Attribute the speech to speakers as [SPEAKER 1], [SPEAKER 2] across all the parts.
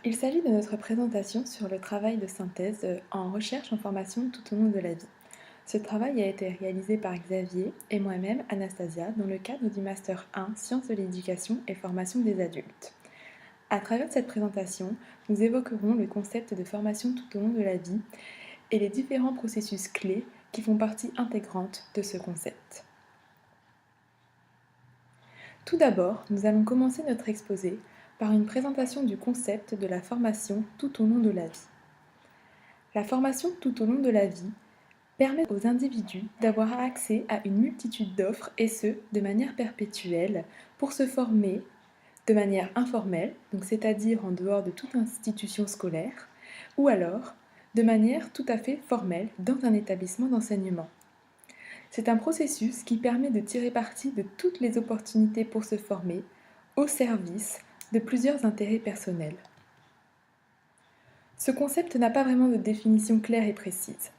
[SPEAKER 1] Il s'agit de notre présentation sur le travail de synthèse en recherche en formation tout au long de la vie. Ce travail a été réalisé par Xavier et moi-même, Anastasia, dans le cadre du Master 1 Sciences de l'éducation et formation des adultes. À travers cette présentation, nous évoquerons le concept de formation tout au long de la vie et les différents processus clés qui font partie intégrante de ce concept. Tout d'abord, nous allons commencer notre exposé par une présentation du concept de la formation tout au long de la vie. La formation tout au long de la vie permet aux individus d'avoir accès à une multitude d'offres et ce, de manière perpétuelle, pour se former de manière informelle, donc c'est-à-dire en dehors de toute institution scolaire, ou alors de manière tout à fait formelle dans un établissement d'enseignement. C'est un processus qui permet de tirer parti de toutes les opportunités pour se former au service de plusieurs intérêts personnels. Ce concept n'a pas vraiment de définition claire et précise,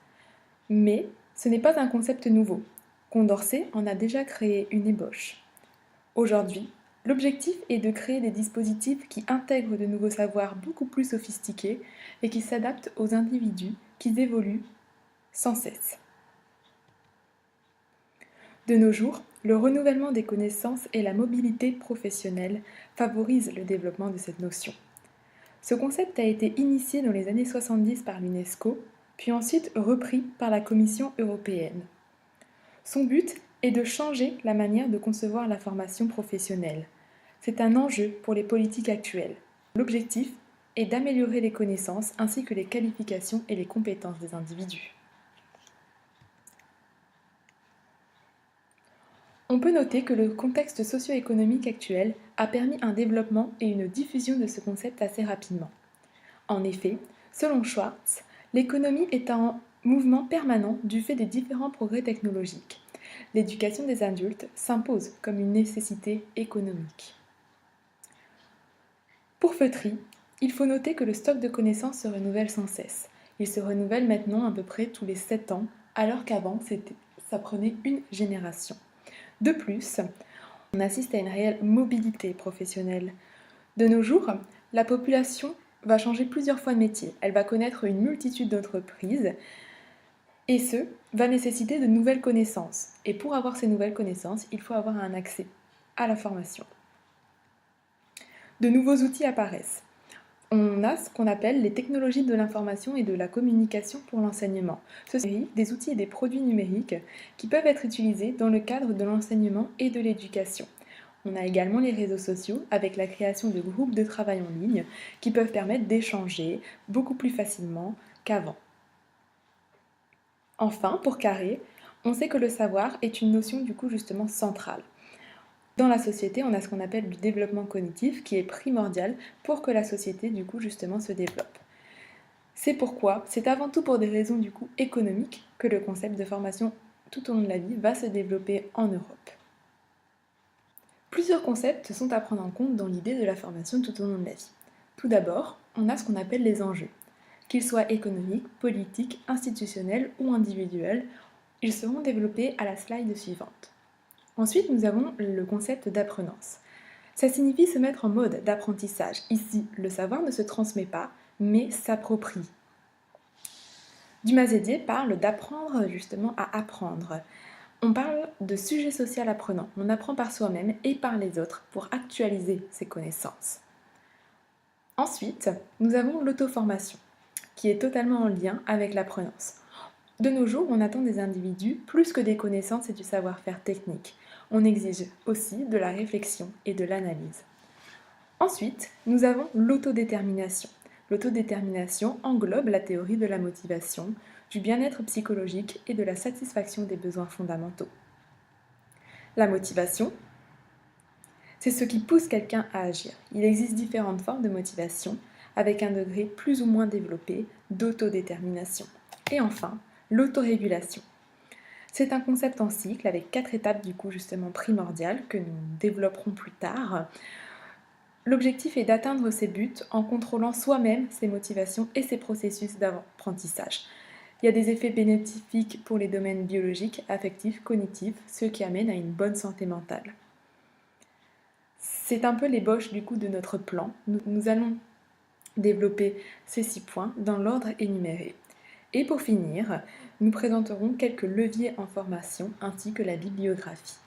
[SPEAKER 1] mais ce n'est pas un concept nouveau. Condorcet en a déjà créé une ébauche. Aujourd'hui, l'objectif est de créer des dispositifs qui intègrent de nouveaux savoirs beaucoup plus sophistiqués et qui s'adaptent aux individus qui évoluent sans cesse. De nos jours, le renouvellement des connaissances et la mobilité professionnelle favorisent le développement de cette notion. Ce concept a été initié dans les années 70 par l'UNESCO, puis ensuite repris par la Commission européenne. Son but est de changer la manière de concevoir la formation professionnelle. C'est un enjeu pour les politiques actuelles. L'objectif est d'améliorer les connaissances ainsi que les qualifications et les compétences des individus. On peut noter que le contexte socio-économique actuel a permis un développement et une diffusion de ce concept assez rapidement. En effet, selon Schwartz, l'économie est en mouvement permanent du fait des différents progrès technologiques. L'éducation des adultes s'impose comme une nécessité économique. Pour Feutry, il faut noter que le stock de connaissances se renouvelle sans cesse. Il se renouvelle maintenant à peu près tous les 7 ans, alors qu'avant, ça prenait une génération. De plus, on assiste à une réelle mobilité professionnelle. De nos jours, la population va changer plusieurs fois de métier. Elle va connaître une multitude d'entreprises et ce, va nécessiter de nouvelles connaissances. Et pour avoir ces nouvelles connaissances, il faut avoir un accès à la formation. De nouveaux outils apparaissent. On a ce qu'on appelle les technologies de l'information et de la communication pour l'enseignement. Ce sont des outils et des produits numériques qui peuvent être utilisés dans le cadre de l'enseignement et de l'éducation. On a également les réseaux sociaux avec la création de groupes de travail en ligne qui peuvent permettre d'échanger beaucoup plus facilement qu'avant. Enfin, pour Carré, on sait que le savoir est une notion du coup justement centrale. Dans la société, on a ce qu'on appelle du développement cognitif qui est primordial pour que la société du coup justement se développe. C'est pourquoi, c'est avant tout pour des raisons du coup économiques que le concept de formation tout au long de la vie va se développer en Europe. Plusieurs concepts sont à prendre en compte dans l'idée de la formation tout au long de la vie. Tout d'abord, on a ce qu'on appelle les enjeux. Qu'ils soient économiques, politiques, institutionnels ou individuels, ils seront développés à la slide suivante. Ensuite, nous avons le concept d'apprenance. Ça signifie se mettre en mode d'apprentissage. Ici, le savoir ne se transmet pas, mais s'approprie. Dumas Hédier parle d'apprendre justement à apprendre. On parle de sujet social apprenant. On apprend par soi-même et par les autres pour actualiser ses connaissances. Ensuite, nous avons l'auto-formation, qui est totalement en lien avec l'apprenance. De nos jours, on attend des individus plus que des connaissances et du savoir-faire technique. On exige aussi de la réflexion et de l'analyse. Ensuite, nous avons l'autodétermination. L'autodétermination englobe la théorie de la motivation, du bien-être psychologique et de la satisfaction des besoins fondamentaux. La motivation, c'est ce qui pousse quelqu'un à agir. Il existe différentes formes de motivation, avec un degré plus ou moins développé d'autodétermination. Et enfin, l'autorégulation. C'est un concept en cycle avec 4 étapes du coup justement primordiales que nous développerons plus tard. L'objectif est d'atteindre ces buts en contrôlant soi-même ses motivations et ses processus d'apprentissage. Il y a des effets bénéfiques pour les domaines biologiques, affectifs, cognitifs, ce qui amène à une bonne santé mentale. C'est un peu l'ébauche du coup de notre plan. Nous allons développer ces 6 points dans l'ordre énuméré. Et pour finir, nous présenterons quelques leviers en formation ainsi que la bibliographie.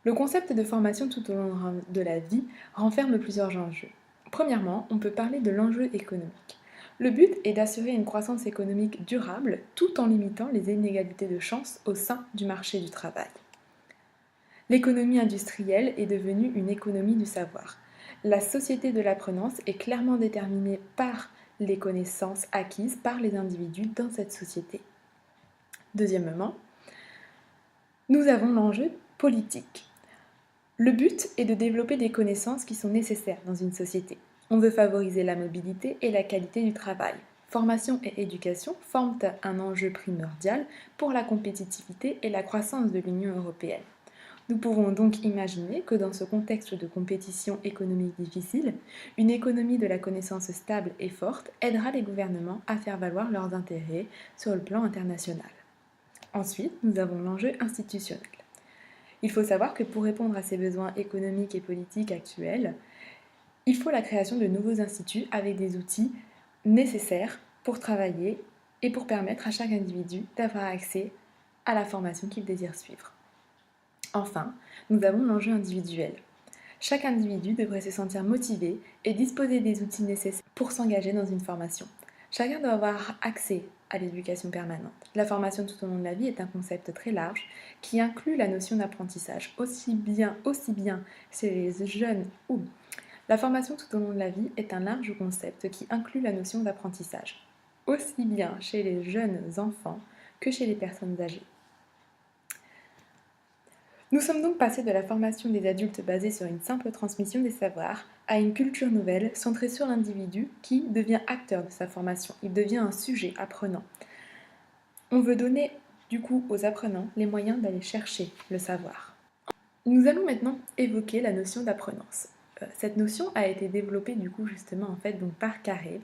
[SPEAKER 1] Le concept de formation tout au long de la vie renferme plusieurs enjeux. Premièrement, on peut parler de l'enjeu économique. Le but est d'assurer une croissance économique durable tout en limitant les inégalités de chance au sein du marché du travail. L'économie industrielle est devenue une économie du savoir. La société de l'apprenance est clairement déterminée par les connaissances acquises par les individus dans cette société. Deuxièmement, nous avons l'enjeu politique. Le but est de développer des connaissances qui sont nécessaires dans une société. On veut favoriser la mobilité et la qualité du travail. Formation et éducation forment un enjeu primordial pour la compétitivité et la croissance de l'Union européenne. Nous pouvons donc imaginer que dans ce contexte de compétition économique difficile, une économie de la connaissance stable et forte aidera les gouvernements à faire valoir leurs intérêts sur le plan international. Ensuite, nous avons l'enjeu institutionnel. Il faut savoir que pour répondre à ces besoins économiques et politiques actuels, il faut la création de nouveaux instituts avec des outils nécessaires pour travailler et pour permettre à chaque individu d'avoir accès à la formation qu'il désire suivre. Enfin, nous avons l'enjeu individuel. Chaque individu devrait se sentir motivé et disposer des outils nécessaires pour s'engager dans une formation. Chacun doit avoir accès à l'éducation permanente. La formation tout au long de la vie est un concept très large qui inclut la notion d'apprentissage, aussi bien chez les jeunes ou. La formation tout au long de la vie est un large concept qui inclut la notion d'apprentissage, aussi bien chez les jeunes enfants que chez les personnes âgées. Nous sommes donc passés de la formation des adultes basée sur une simple transmission des savoirs à une culture nouvelle centrée sur l'individu qui devient acteur de sa formation. Il devient un sujet apprenant. On veut donner du coup aux apprenants les moyens d'aller chercher le savoir. Nous allons maintenant évoquer la notion d'apprenance. Cette notion a été développée du coup justement donc par Carré.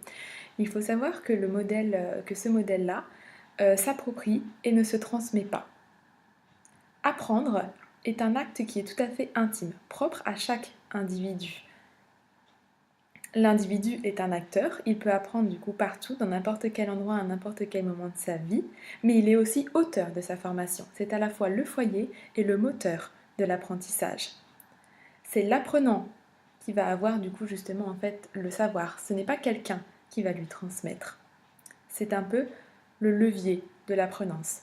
[SPEAKER 1] Il faut savoir que ce modèle-là s'approprie et ne se transmet pas. Apprendre est un acte qui est tout à fait intime, propre à chaque individu. L'individu est un acteur, il peut apprendre du coup partout, dans n'importe quel endroit, à n'importe quel moment de sa vie, mais il est aussi auteur de sa formation. C'est à la fois le foyer et le moteur de l'apprentissage. C'est l'apprenant qui va avoir du coup justement le savoir. Ce n'est pas quelqu'un qui va lui transmettre. C'est un peu le levier de l'apprenance.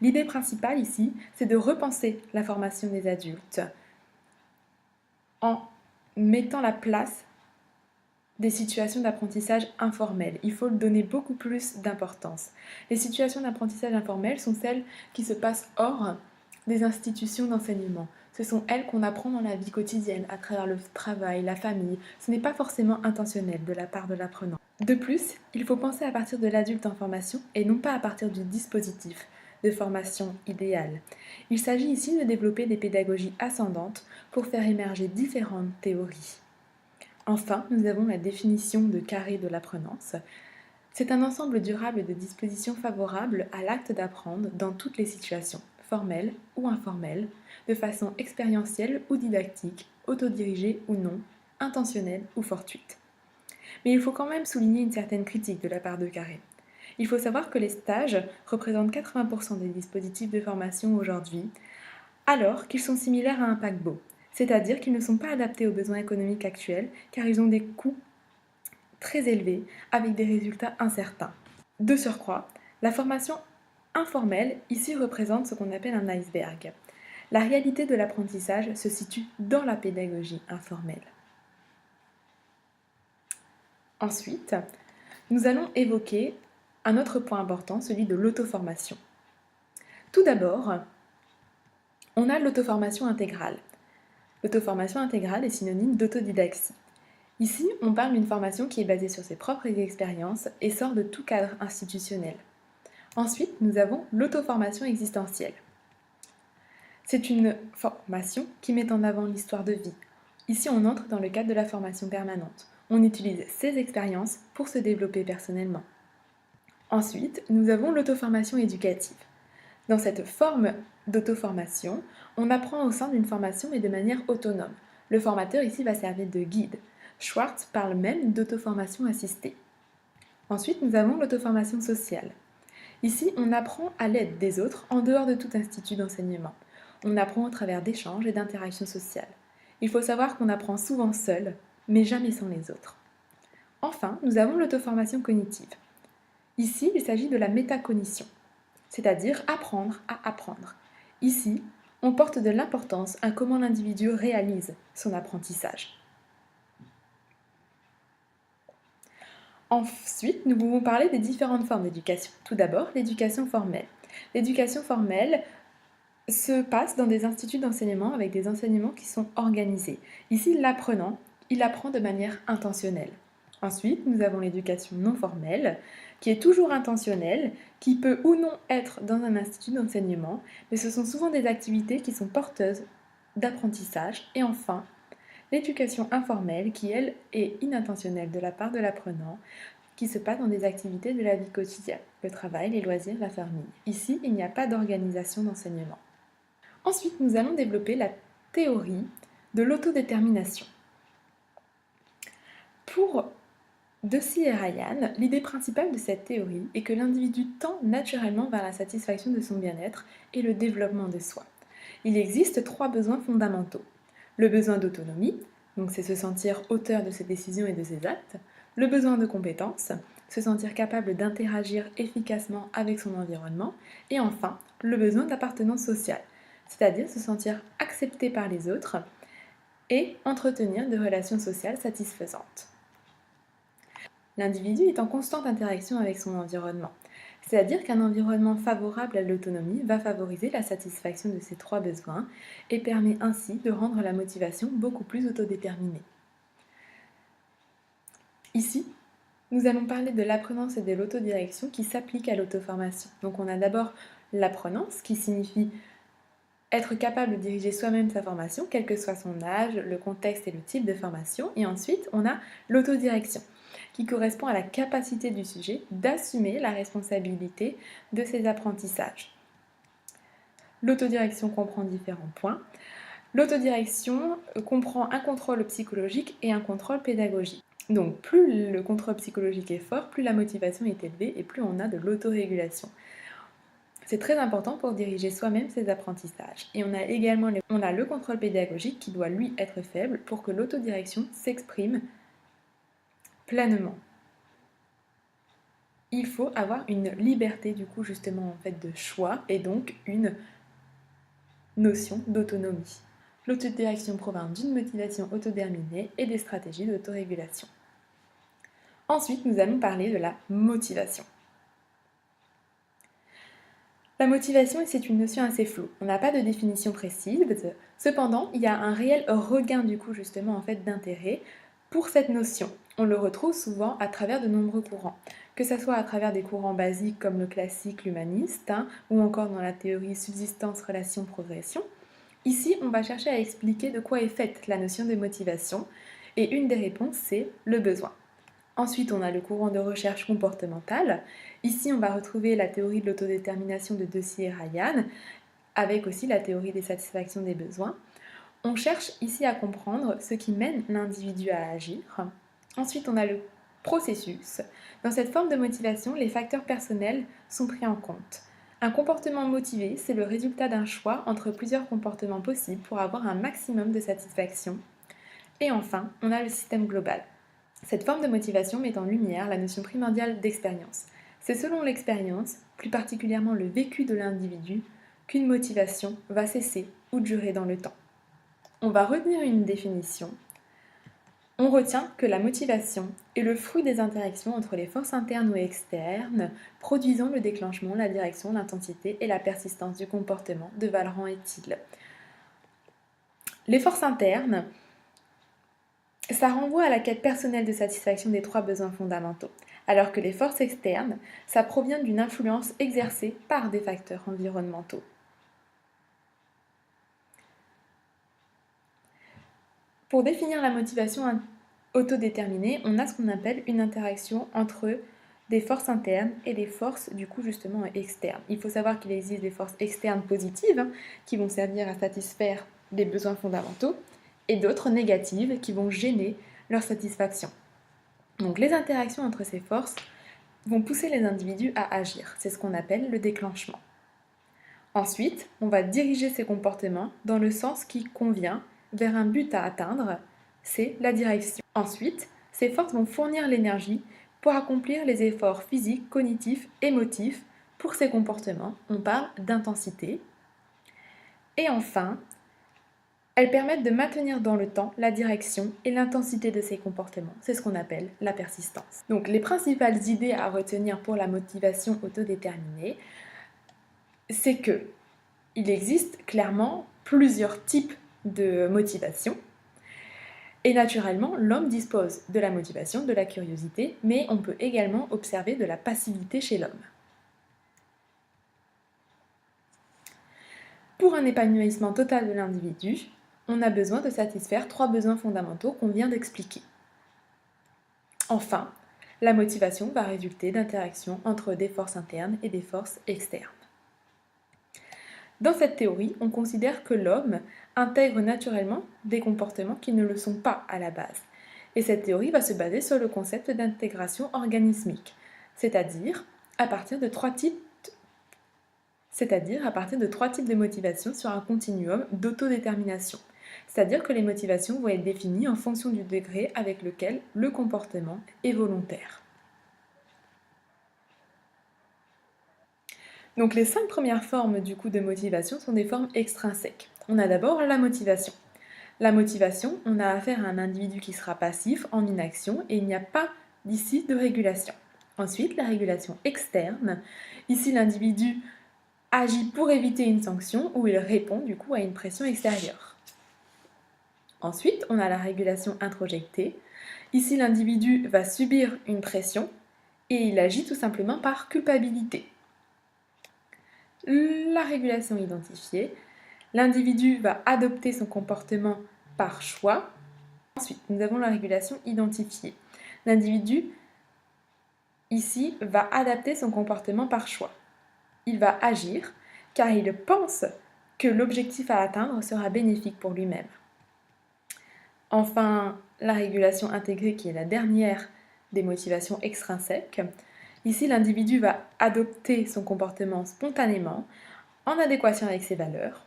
[SPEAKER 1] L'idée principale ici, c'est de repenser la formation des adultes en mettant la place des situations d'apprentissage informelles. Il faut donner beaucoup plus d'importance. Les situations d'apprentissage informelles sont celles qui se passent hors des institutions d'enseignement. Ce sont elles qu'on apprend dans la vie quotidienne, à travers le travail, la famille. Ce n'est pas forcément intentionnel de la part de l'apprenant. De plus, il faut penser à partir de l'adulte en formation et non pas à partir du dispositif de formation idéale. Il s'agit ici de développer des pédagogies ascendantes pour faire émerger différentes théories. Enfin, nous avons la définition de Carré de l'apprenance. C'est un ensemble durable de dispositions favorables à l'acte d'apprendre dans toutes les situations, formelles ou informelles, de façon expérientielle ou didactique, autodirigée ou non, intentionnelle ou fortuite. Mais il faut quand même souligner une certaine critique de la part de Carré. Il faut savoir que les stages représentent 80% des dispositifs de formation aujourd'hui, alors qu'ils sont similaires à un paquebot, c'est-à-dire qu'ils ne sont pas adaptés aux besoins économiques actuels car ils ont des coûts très élevés avec des résultats incertains. De surcroît, la formation informelle ici représente ce qu'on appelle un iceberg. La réalité de l'apprentissage se situe dans la pédagogie informelle. Ensuite, nous allons évoquer un autre point important, celui de l'auto-formation. Tout d'abord, on a l'auto-formation intégrale. L'auto-formation intégrale est synonyme d'autodidaxie. Ici, on parle d'une formation qui est basée sur ses propres expériences et sort de tout cadre institutionnel. Ensuite, nous avons l'auto-formation existentielle. C'est une formation qui met en avant l'histoire de vie. Ici, on entre dans le cadre de la formation permanente. On utilise ses expériences pour se développer personnellement. Ensuite, nous avons l'auto-formation éducative. Dans cette forme d'auto-formation, on apprend au sein d'une formation et de manière autonome. Le formateur ici va servir de guide. Schwartz parle même d'auto-formation assistée. Ensuite, nous avons l'auto-formation sociale. Ici, on apprend à l'aide des autres en dehors de tout institut d'enseignement. On apprend au travers d'échanges et d'interactions sociales. Il faut savoir qu'on apprend souvent seul, mais jamais sans les autres. Enfin, nous avons l'auto-formation cognitive. Ici, il s'agit de la métacognition, c'est-à-dire apprendre à apprendre. Ici, on porte de l'importance à comment l'individu réalise son apprentissage. Ensuite, nous pouvons parler des différentes formes d'éducation. Tout d'abord, l'éducation formelle. L'éducation formelle se passe dans des instituts d'enseignement avec des enseignements qui sont organisés. Ici, l'apprenant, il apprend de manière intentionnelle. Ensuite, nous avons l'éducation non formelle, qui est toujours intentionnelle, qui peut ou non être dans un institut d'enseignement, mais ce sont souvent des activités qui sont porteuses d'apprentissage. Et enfin, l'éducation informelle, qui elle est inintentionnelle de la part de l'apprenant, qui se passe dans des activités de la vie quotidienne, le travail, les loisirs, la famille. Ici, il n'y a pas d'organisation d'enseignement. Ensuite, nous allons développer la théorie de l'autodétermination. Pour Deci et Ryan, l'idée principale de cette théorie est que l'individu tend naturellement vers la satisfaction de son bien-être et le développement de soi. Il existe 3 besoins fondamentaux. Le besoin d'autonomie, donc c'est se sentir auteur de ses décisions et de ses actes. Le besoin de compétence, se sentir capable d'interagir efficacement avec son environnement. Et enfin, le besoin d'appartenance sociale, c'est-à-dire se sentir accepté par les autres et entretenir des relations sociales satisfaisantes. L'individu est en constante interaction avec son environnement, c'est-à-dire qu'un environnement favorable à l'autonomie va favoriser la satisfaction de ces 3 besoins et permet ainsi de rendre la motivation beaucoup plus autodéterminée. Ici, nous allons parler de l'apprenance et de l'autodirection qui s'appliquent à l'auto-formation. Donc on a d'abord l'apprenance qui signifie être capable de diriger soi-même sa formation, quel que soit son âge, le contexte et le type de formation. Et ensuite, on a l'autodirection qui correspond à la capacité du sujet d'assumer la responsabilité de ses apprentissages. L'autodirection comprend différents points. L'autodirection comprend un contrôle psychologique et un contrôle pédagogique. Donc plus le contrôle psychologique est fort, plus la motivation est élevée et plus on a de l'autorégulation. C'est très important pour diriger soi-même ses apprentissages. Et on a également le contrôle pédagogique qui doit lui être faible pour que l'autodirection s'exprime pleinement. Il faut avoir une liberté du coup justement en fait de choix et donc une notion d'autonomie. L'autodirection provient d'une motivation autodéterminée et des stratégies d'autorégulation. Ensuite, nous allons parler de la motivation. La motivation, c'est une notion assez floue. On n'a pas de définition précise. Cependant, il y a un réel regain du coup justement en fait d'intérêt pour cette notion. On le retrouve souvent à travers de nombreux courants, que ce soit à travers des courants basiques comme le classique, l'humaniste, ou encore dans la théorie subsistance, relation, progression. Ici, on va chercher à expliquer de quoi est faite la notion de motivation, et une des réponses, c'est le besoin. Ensuite, on a le courant de recherche comportementale. Ici, on va retrouver la théorie de l'autodétermination de Deci et Ryan, avec aussi la théorie des satisfactions des besoins. On cherche ici à comprendre ce qui mène l'individu à agir. Ensuite, on a le processus. Dans cette forme de motivation, les facteurs personnels sont pris en compte. Un comportement motivé, c'est le résultat d'un choix entre plusieurs comportements possibles pour avoir un maximum de satisfaction. Et enfin, on a le système global. Cette forme de motivation met en lumière la notion primordiale d'expérience. C'est selon l'expérience, plus particulièrement le vécu de l'individu, qu'une motivation va cesser ou durer dans le temps. On va retenir une définition. On retient que la motivation est le fruit des interactions entre les forces internes ou externes, produisant le déclenchement, la direction, l'intensité et la persistance du comportement de Valran et Thiel. Les forces internes, ça renvoie à la quête personnelle de satisfaction des 3 besoins fondamentaux, alors que les forces externes, ça provient d'une influence exercée par des facteurs environnementaux. Pour définir la motivation autodéterminée, on a ce qu'on appelle une interaction entre des forces internes et des forces du coup justement externes. Il faut savoir qu'il existe des forces externes positives qui vont servir à satisfaire les besoins fondamentaux et d'autres négatives qui vont gêner leur satisfaction. Donc les interactions entre ces forces vont pousser les individus à agir. C'est ce qu'on appelle le déclenchement. Ensuite, on va diriger ces comportements dans le sens qui convient vers un but à atteindre, c'est la direction. Ensuite, ces forces vont fournir l'énergie pour accomplir les efforts physiques, cognitifs, émotifs. Pour ces comportements, on parle d'intensité. Et enfin, elles permettent de maintenir dans le temps la direction et l'intensité de ces comportements. C'est ce qu'on appelle la persistance. Donc les principales idées à retenir pour la motivation autodéterminée, c'est que il existe clairement plusieurs types de motivation. Et naturellement, l'homme dispose de la motivation, de la curiosité, mais on peut également observer de la passivité chez l'homme. Pour un épanouissement total de l'individu, on a besoin de satisfaire 3 besoins fondamentaux qu'on vient d'expliquer. Enfin, la motivation va résulter d'interactions entre des forces internes et des forces externes. Dans cette théorie, on considère que l'homme intègre naturellement des comportements qui ne le sont pas à la base. Et cette théorie va se baser sur le concept d'intégration organismique, c'est-à-dire à partir de trois types de motivations sur un continuum d'autodétermination. C'est-à-dire que les motivations vont être définies en fonction du degré avec lequel le comportement est volontaire. Donc les 5 premières formes de motivation sont des formes extrinsèques. On a d'abord la motivation. La motivation, on a affaire à un individu qui sera passif, en inaction, et il n'y a pas d'ici de régulation. Ensuite, la régulation externe. Ici, l'individu agit pour éviter une sanction ou il répond à une pression extérieure. Ensuite, on a la régulation introjectée. Ici, l'individu va subir une pression et il agit tout simplement par culpabilité. La régulation identifiée. L'individu va adopter son comportement par choix. Ensuite, nous avons la régulation identifiée. L'individu, ici, va adapter son comportement par choix. Il va agir car il pense que l'objectif à atteindre sera bénéfique pour lui-même. Enfin, la régulation intégrée qui est la dernière des motivations extrinsèques. Ici, l'individu va adopter son comportement spontanément, en adéquation avec ses valeurs.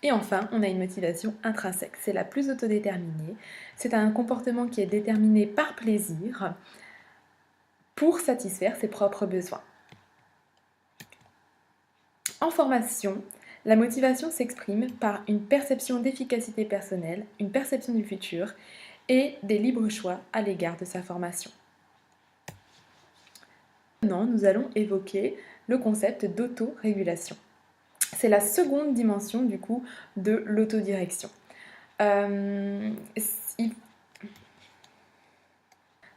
[SPEAKER 1] Et enfin, on a une motivation intrinsèque, c'est la plus autodéterminée. C'est un comportement qui est déterminé par plaisir pour satisfaire ses propres besoins. En formation, la motivation s'exprime par une perception d'efficacité personnelle, une perception du futur et des libres choix à l'égard de sa formation. Maintenant, nous allons évoquer le concept d'autorégulation. C'est la seconde dimension de l'autodirection.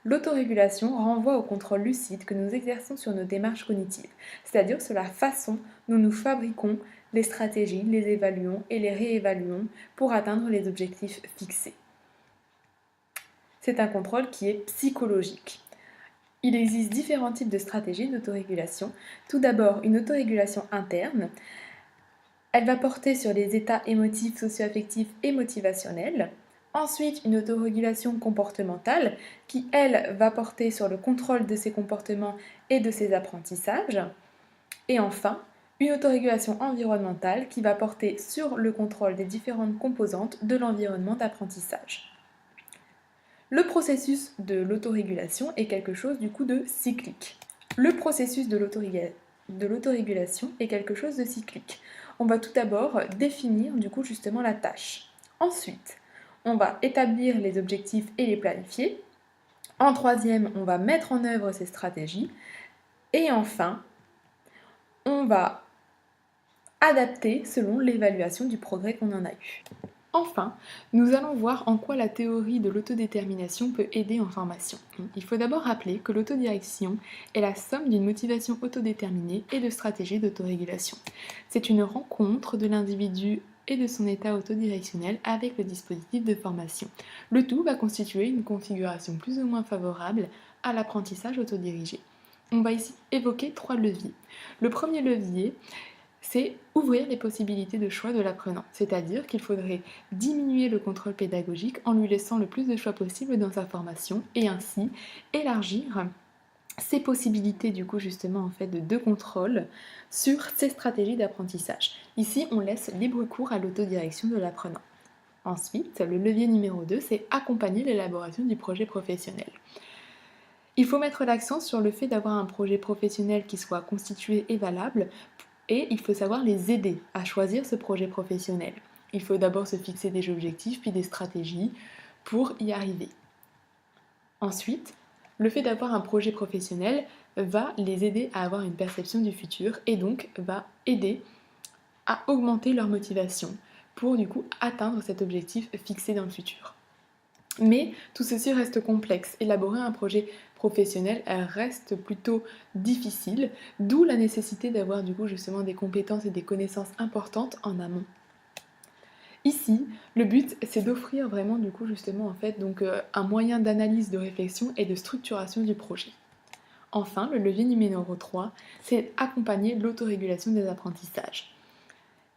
[SPEAKER 1] L'autorégulation renvoie au contrôle lucide que nous exerçons sur nos démarches cognitives, c'est-à-dire sur la façon dont nous fabriquons les stratégies, les évaluons et les réévaluons pour atteindre les objectifs fixés. C'est un contrôle qui est psychologique. Il existe différents types de stratégies d'autorégulation. Tout d'abord, une autorégulation interne. Elle va porter sur les états émotifs, socio-affectifs et motivationnels. Ensuite, une autorégulation comportementale qui, elle, va porter sur le contrôle de ses comportements et de ses apprentissages. Et enfin, une autorégulation environnementale qui va porter sur le contrôle des différentes composantes de l'environnement d'apprentissage. Le processus de l'autorégulation est quelque chose de cyclique. Le processus de l'autorégulation est quelque chose de cyclique. On va tout d'abord définir justement la tâche. Ensuite, on va établir les objectifs et les planifier. En troisième, on va mettre en œuvre ces stratégies. Et enfin, on va adapter selon l'évaluation du progrès qu'on en a eu. Enfin, nous allons voir en quoi la théorie de l'autodétermination peut aider en formation. Il faut d'abord rappeler que l'autodirection est la somme d'une motivation autodéterminée et de stratégies d'autorégulation. C'est une rencontre de l'individu et de son état autodirectionnel avec le dispositif de formation. Le tout va constituer une configuration plus ou moins favorable à l'apprentissage autodirigé. On va ici évoquer 3 leviers. Le premier levier, c'est ouvrir les possibilités de choix de l'apprenant, c'est-à-dire qu'il faudrait diminuer le contrôle pédagogique en lui laissant le plus de choix possible dans sa formation et ainsi élargir ses possibilités du coup justement en fait de contrôle sur ses stratégies d'apprentissage. Ici, on laisse libre cours à l'autodirection de l'apprenant. Ensuite, le levier numéro 2, c'est accompagner l'élaboration du projet professionnel. Il faut mettre l'accent sur le fait d'avoir un projet professionnel qui soit constitué et valable, et il faut savoir les aider à choisir ce projet professionnel. Il faut d'abord se fixer des objectifs puis des stratégies pour y arriver. Ensuite, le fait d'avoir un projet professionnel va les aider à avoir une perception du futur et donc va aider à augmenter leur motivation pour du coup atteindre cet objectif fixé dans le futur. Mais tout ceci reste complexe. Élaborer un projet professionnel reste plutôt difficile, d'où la nécessité d'avoir du coup justement des compétences et des connaissances importantes en amont. Ici, le but c'est d'offrir vraiment du coup justement en fait donc un moyen d'analyse, de réflexion et de structuration du projet. Enfin, le levier numéro 3, c'est accompagner l'autorégulation des apprentissages.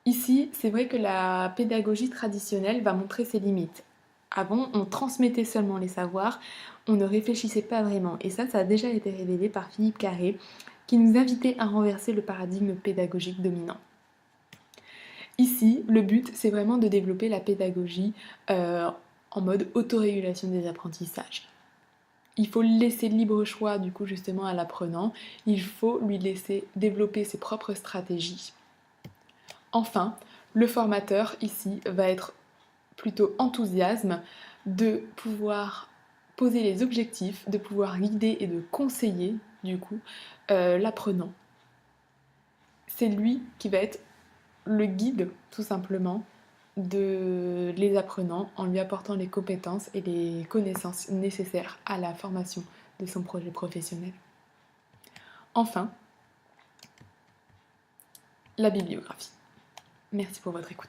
[SPEAKER 1] Ici, c'est vrai que la pédagogie traditionnelle va montrer ses limites. Avant, on transmettait seulement les savoirs, on ne réfléchissait pas vraiment. Et ça a déjà été révélé par Philippe Carré, qui nous invitait à renverser le paradigme pédagogique dominant. Ici, le but, c'est vraiment de développer la pédagogie en mode autorégulation des apprentissages. Il faut laisser libre choix, du coup, justement, à l'apprenant. Il faut lui laisser développer ses propres stratégies. Enfin, le formateur, ici, va être plutôt enthousiasme de pouvoir poser les objectifs, de pouvoir guider et de conseiller, du coup, l'apprenant. C'est lui qui va être le guide, tout simplement, de les apprenants en lui apportant les compétences et les connaissances nécessaires à la formation de son projet professionnel. Enfin, la bibliographie. Merci pour votre écoute.